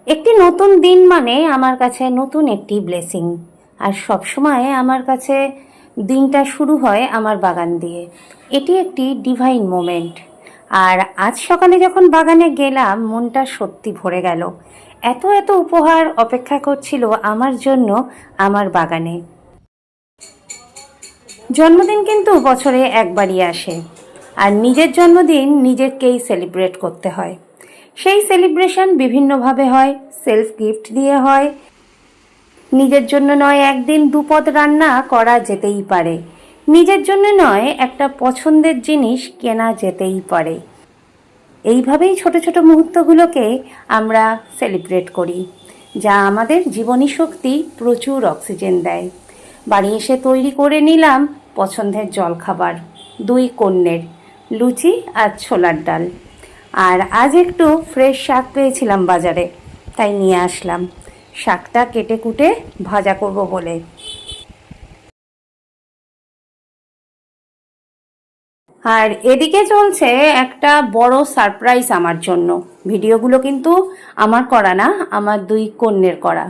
একটি নতুন দিন মানে আমার কাছে নতুন একটি ব্লেসিং। আর সবসময় আমার কাছে দিনটা শুরু হয় আমার বাগান দিয়ে। এটি একটি ডিভাইন মোমেন্ট। আর আজ সকালে যখন বাগানে গেলাম, মনটা সত্যি ভরে গেল। এত এত উপহার অপেক্ষা করছিল আমার জন্য আমার বাগানে। জন্মদিন কিন্তু বছরে একবারই আসে, আর নিজের জন্মদিন নিজেকেই সেলিব্রেট করতে হয়। সেই সেলিব্রেশন বিভিন্নভাবে হয়। সেলফ গিফট দিয়ে হয়, নিজের জন্য নয় একদিন দুপদ রান্না করা যেতেই পারে, নিজের জন্য নয় একটা পছন্দের জিনিস কেনা যেতেই পারে। এইভাবেই ছোট ছোট মুহূর্তগুলোকে আমরা সেলিব্রেট করি, যা আমাদের জীবনী শক্তি প্রচুর অক্সিজেন দেয়। বাড়ি এসে তৈরি করে নিলাম পছন্দের জলখাবার, 2 কন্যের লুচি আর ছোলার ডাল। আর আজ একটু ফ্রেশ শাক পেয়েছিলাম বাজারে, তাই নিয়ে আসলাম। শাকটা কেটে কুটে ভাজা করব বলে। আর এদিকে চলছে একটা বড় সারপ্রাইজ আমার জন্য। ভিডিওগুলো কিন্তু আমার করা না, আমার 2 কন্যের করা।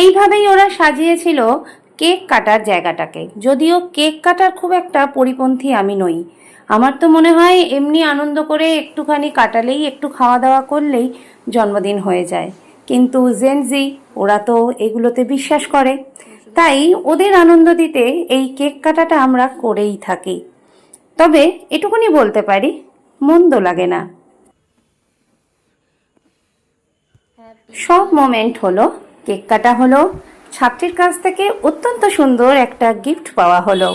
এইভাবেই ওরা সাজিয়েছিল কেক কাটার জায়গাটাকে। যদিও কেক কাটার খুব একটা পরিপন্থী আমি নই। আমার তো মনে হয় এমনি আনন্দ করে একটুখানি কাটালেই, একটু খাওয়া দাওয়া করলেই জন্মদিন হয়ে যায়। কিন্তু জেনজি ওরা তো এগুলোতে বিশ্বাস করে, তাই ওদের আনন্দ দিতে এই কেক কাটাটা আমরা করেই থাকি। তবে এটুকুনি বলতে পারি, মন্দ লাগে না। সব মোমেন্ট হলো, কেক কাটা হলো, ছাত্রীর কাছ থেকে অত্যন্ত সুন্দর একটা গিফট পাওয়া হলো।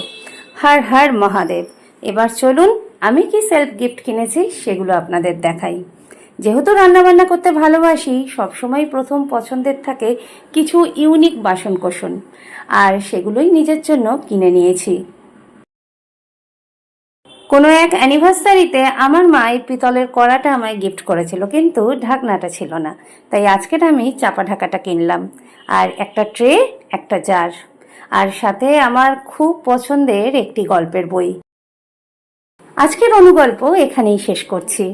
হর হর মহাদেব। এবার চলুন আমি কি সেলফ গিফট কিনেছি সেগুলো আপনাদের দেখাই। যেহেতু রান্নাবান্না করতে ভালোবাসি, সবসময় প্রথম পছন্দের থাকে কিছু ইউনিক বাসনকোসন, আর সেগুলোই নিজের জন্য কিনে নিয়েছি। কোনো এক অ্যানিভার্সারিতে আমার মা এই পিতলের কড়াটা আমায় গিফট করেছিল, কিন্তু ঢাকনাটা ছিল না, তাই আজকের আমি চাপা ঢাকাটা কিনলাম। আর একটা ট্রে, একটা জার, আর সাথে আমার খুব পছন্দের একটি গল্পের বই। আজকের অনুগল্প এখানেই শেষ করছি।